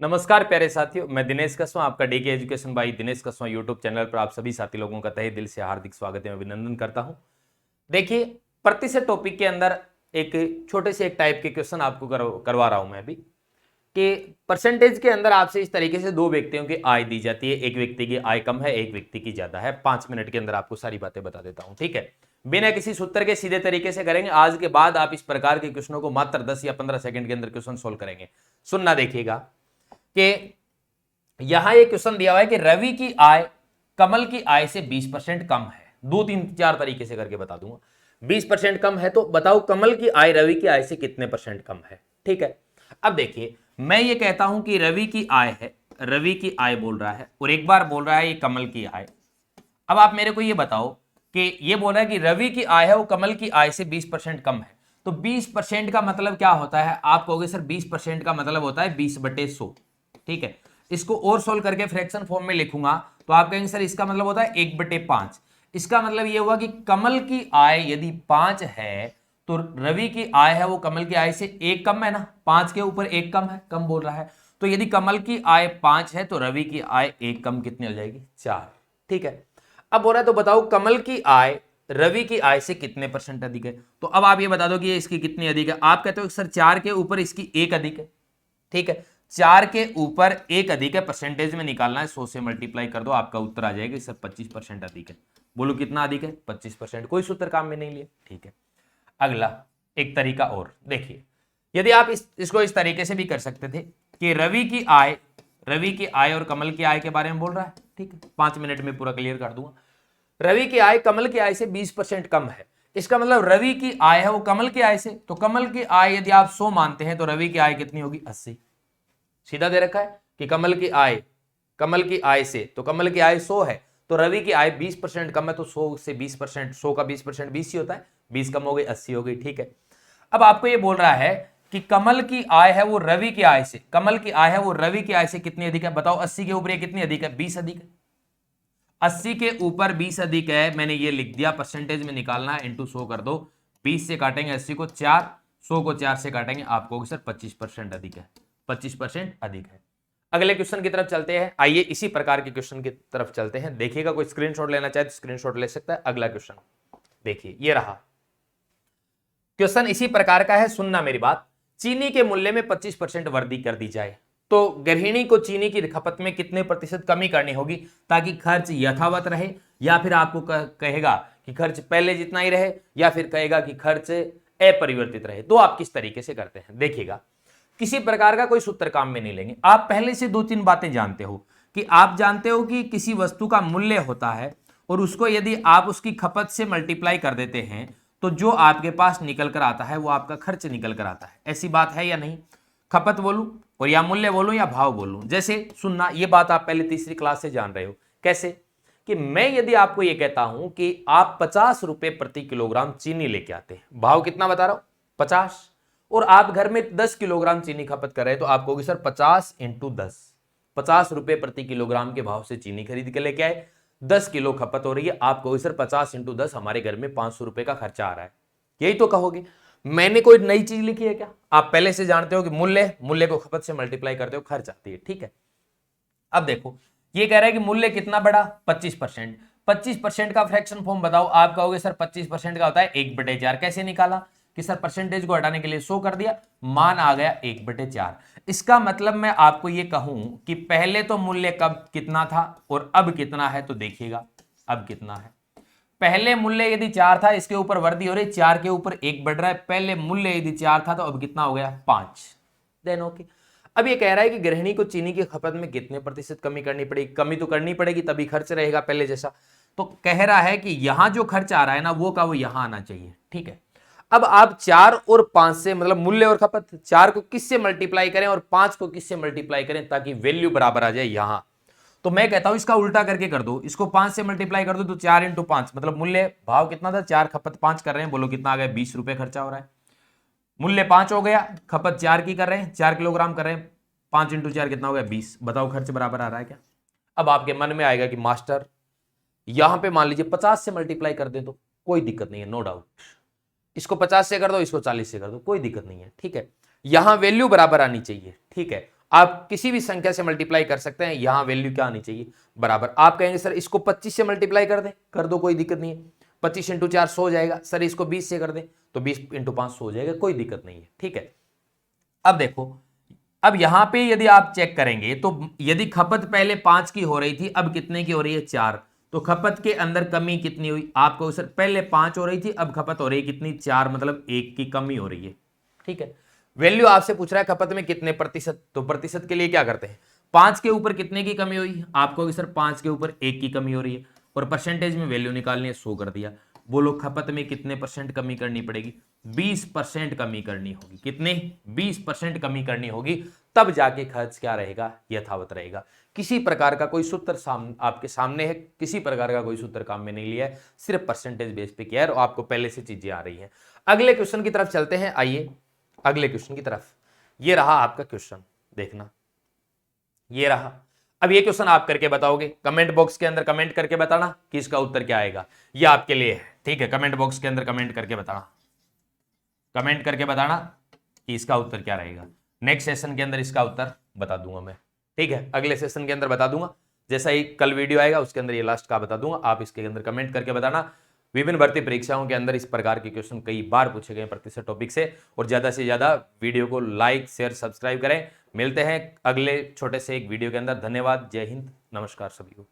नमस्कार प्यारे साथियों, मैं दिनेश कसवा, आपका DK education by Dinesh Kaswa YouTube channel पर आप सभी साथी लोगों का तहे दिल से हार्दिक स्वागत एवं अभिनंदन करता हूं। देखिए, प्रतिशत टॉपिक के अंदर एक छोटे से एक टाइप के क्वेश्चन आपको करवा रहा हूं मैं अभी कि परसेंटेज के अंदर आपसे इस तरीके से दो व्यक्तियों की आय दी जाती है। एक व्यक्ति की आय कम है, एक व्यक्ति की ज्यादा है। 5 मिनट के अंदर आपको सारी बातें बता देता हूं, ठीक है। बिना किसी सूत्र के सीधे तरीके से करेंगे। आज के बाद आप इस प्रकार के क्वेश्चनों को मात्र 10 या 15 सेकंड के अंदर क्वेश्चन सोल्व करेंगे। सुनना देखिएगा कि यहां एक क्वेश्चन दिया हुआ है कि रवि की आय कमल की आय से 20% कम है। 2 3 4 तरीके से करके बता दूंगा। 20% कम है तो बताओ कमल की आय रवि की आय से कितने परसेंट कम है। ठीक है, अब देखिए, मैं ये कहता हूं कि रवि की आय है, रवि की आय बोल रहा है और एक बार बोल रहा है ये कमल की आय। अब आप मेरे को ये बताओ कि ये बोल रहा है कि रवि की आय है वो कमल की आय से 20% कम है। तो 20% का मतलब क्या होता है? आप कहोगे सर 20% का मतलब होता है 20/100। ठीक है, इसको और सोल्व करके फ्रैक्शन फॉर्म में लिखूंगा तो आप कहेंगे सर इसका मतलब होता है 1/5। इसका मतलब ये हुआ कि कमल की आय यदि 5 है तो रवि की आय है वो कमल की आय से 1 कम है ना। 5 के ऊपर 1 कम है, कम बोल रहा है। तो यदि कमल की आय 5 है तो रवि की आय 1 कम कितनी हो जाएगी? 4। ठीक है, अब हो रहा है तो बताओ कमल की आय रवि की आय से कितने परसेंट अधिक है। तो अब आप ये बता दो कि ये इसकी कितनी अधिक है। आप कहते हो सर 4 के ऊपर इसकी 1 अधिक है। ठीक है, 4 के ऊपर 1 अधिक है, परसेंटेज में निकालना है, 100 से मल्टीप्लाई कर दो, आपका उत्तर आ जाएगा सर 25% अधिक है। बोलो कितना अधिक है? 25%। कोई सूत्र काम में नहीं लिया। ठीक है, अगला एक तरीका और देखिए, यदि आप इसको इस तरीके से भी कर सकते थे कि रवि की आय और कमल की आय के बारे में बोल रहा है। ठीक है, 5 मिनट में पूरा क्लियर कर दूंगा। रवि की आय कमल की आय से 20% कम है। इसका मतलब रवि की आय है वो कमल की आय से, तो कमल की आय यदि आप 100 मानते हैं तो रवि की आय कितनी होगी? 80। सीधा दे रखा है कि कमल की आय से, तो कमल की आय 100 है तो रवि की आय 20% कम है, तो 100 से 20%, 100 का 20% 20 ही होता है। 20 कम हो गई, 80 हो गई। ठीक है, अब आपको ये बोल रहा है कि कमल की आय है वो रवि की आय से, कमल की आय है वो रवि की आय से कितनी अधिक है? बताओ 80 के ऊपर ये कितनी अधिक है? 20 अधिक है। 80 के ऊपर 20 अधिक है, मैंने ये लिख दिया, परसेंटेज में निकालना है, इंटू 100 कर दो। 20 से काटेंगे 80 को 4, 100 को 4 से काटेंगे, आपको सर 25% अधिक है। 25% अधिक है। अगले क्वेश्चन की तरफ चलते हैं। आइए इसी प्रकार के क्वेश्चन की तरफ चलते हैं। देखिएगा, कोई स्क्रीनशॉट लेना चाहे तो स्क्रीनशॉट ले सकता है। अगला क्वेश्चन देखिए, ये रहा क्वेश्चन, इसी प्रकार का है, सुनना मेरी बात। चीनी के मूल्य में 25% वृद्धि कर दी जाए तो गृहिणी को चीनी की खपत में कितने प्रतिशत कमी करनी होगी ताकि खर्च यथावत रहे, या फिर आपको कहेगा कि खर्च पहले जितना ही रहे, या फिर कहेगा कि खर्च अपरिवर्तित रहे। तो आप किस तरीके से करते हैं देखिएगा। किसी प्रकार का कोई सूत्र काम में नहीं लेंगे। आप पहले से 2 3 बातें जानते हो कि आप जानते हो कि किसी वस्तु का मूल्य होता है और उसको यदि आप उसकी खपत से मल्टीप्लाई कर देते हैं तो जो आपके पास निकल कर आता है वो आपका खर्च निकल कर आता है। ऐसी बात है या नहीं? खपत बोलूं और या मूल्य बोलूं या भाव बोलूं, जैसे सुनना, ये बात आप पहले तीसरी क्लास से जान रहे हो। कैसे? कि मैं यदि आपको ये कहता हूं कि आप 50 रुपए प्रति किलोग्राम चीनी लेके आते हैं, भाव कितना बता रहा हूं? 50, और आप घर में 10 किलोग्राम चीनी खपत कर रहे हैं, तो आप कहोगे सर 50 × 10, 50 रुपए प्रति किलोग्राम के भाव से चीनी खरीद के लेके आए, 10 किलो खपत हो रही है, आप कहोगे सर 50 × 10, हमारे घर में 500 रुपए का खर्चा आ रहा है। यही तो कहोगे। मैंने कोई नई चीज लिखी है क्या? आप पहले से जानते हो कि मूल्य को खपत से मल्टीप्लाई करते हो, खर्च आती है। ठीक है, अब देखो, ये कह रहा है कि मूल्य कितना बढ़ा? 25%। 25% का फ्रैक्शन फॉर्म बताओ। आप कहोगे सर 25% का होता है 1/4। कैसे निकाला? कि सर परसेंटेज को हटाने के लिए 100 कर दिया, मान आ गया 1/4। इसका मतलब मैं आपको ये कहूं कि पहले तो मूल्य कब कितना था और अब कितना है, तो देखिएगा अब कितना है। पहले मूल्य यदि 4 था, इसके ऊपर वृद्धि हो रही, 4 के ऊपर 1 बढ़ रहा है। पहले मूल्य यदि 4 था तो अब कितना हो गया? 5। Then okay. अब ये कह रहा है कि गृहिणी को चीनी की खपत में कितने प्रतिशत कमी करनी पड़ेगी? कमी तो करनी पड़ेगी, तभी खर्च रहेगा पहले जैसा। तो कह रहा है कि यहां जो खर्च आ रहा है ना, वो का वो यहां आना चाहिए। ठीक है, अब आप 4 और 5 से, मतलब मूल्य और खपत, 4 को किससे मल्टीप्लाई करें और 5 को किससे मल्टीप्लाई करें ताकि वैल्यू बराबर आ जाए यहां। तो मैं कहता हूं इसका उल्टा करके कर दो, इसको 5 से मल्टीप्लाई कर दो तो 4 × 5, मतलब मूल्य भाव कितना था? 4, खपत 5 कर रहे हैं, बोलो कितना आ गया? 20 रुपए खर्चा हो रहा है। मूल्य 5 हो गया, खपत 4 की कर रहे हैं, 4 किलोग्राम कर रहे हैं, 5 × 4 कितना हो गया? 20। बताओ खर्च बराबर आ रहा है क्या? अब आपके मन में आएगा कि मास्टर यहां पे मान लीजिए 50 से मल्टीप्लाई कर दे तो कोई दिक्कत नहीं है, नो डाउट। इसको 50 से कर दो, इसको 40 से कर दो, कोई दिक्कत नहीं है। ठीक है, यहां वैल्यू बराबर आनी चाहिए। ठीक है, आप किसी भी संख्या से मल्टीप्लाई कर सकते हैं, यहां वैल्यू क्या आनी चाहिए, बराबर। आप कहेंगे सर इसको 25 से मल्टीप्लाई कर दें, कर दो, कोई दिक्कत नहीं है। 25 × 4 100 हो जाएगा। सर इसको 20 से कर दें तो 20 × 5 100 हो जाएगा, कोई दिक्कत नहीं है, ठीक है। अब देखो, अब यहां पे यदि आप चेक करेंगे तो यदि खपत पहले 5 की हो रही थी, अब कितने की हो रही है, 4, तो खपत के अंदर कमी कितनी हुई आपको, सर पहले 5 हो रही थी, अब खपत हो रही है कितनी, 4, मतलब 1 की कमी हो रही है, ठीक है। वैल्यू आपसे पूछ रहा है खपत में कितने प्रतिशत, तो प्रतिशत के लिए क्या करते हैं, 5 के ऊपर कितने की कमी हुई, आपको सर 5 के ऊपर 1 की कमी हो रही है, और परसेंटेज में वैल्यू निकालनी है, 100 कर दिया। बोलो खपत में कितने परसेंट कमी करनी पड़ेगी, 20% कमी करनी होगी। कितने, 20% कमी करनी होगी, तब जाके खर्च क्या रहेगा, यथावत रहेगा। किसी प्रकार का कोई सूत्र आपके सामने है, किसी प्रकार का कोई सूत्र काम में नहीं लिया है, सिर्फ परसेंटेज बेस पे किया है, और आपको पहले से चीजें आ रही हैं। अगले क्वेश्चन की तरफ चलते हैं, आइए अगले क्वेश्चन की तरफ। ये रहा आपका क्वेश्चन, देखना ये रहा। अब ये क्वेश्चन आप करके बताओगे, कमेंट बॉक्स के अंदर कमेंट करके बताना कि इसका उत्तर क्या आएगा, ये आपके लिए है, ठीक है। कमेंट बॉक्स के अंदर कमेंट करके बताना, कमेंट करके बताना कि इसका उत्तर क्या रहेगा। नेक्स्ट सेशन के अंदर इसका उत्तर बता दूंगा मैं, ठीक है, अगले सेशन के अंदर बता दूंगा। जैसा ही कल वीडियो आएगा उसके अंदर ये लास्ट का बता दूंगा, आप इसके अंदर कमेंट करके बताना। विभिन्न भर्ती परीक्षाओं के अंदर इस प्रकार के क्वेश्चन कई बार पूछे गए प्रतिशत टॉपिक से, और ज्यादा से ज्यादा वीडियो को लाइक शेयर सब्सक्राइब करें। मिलते हैं अगले छोटे से एक वीडियो के अंदर। धन्यवाद, जय हिंद, नमस्कार सभी को।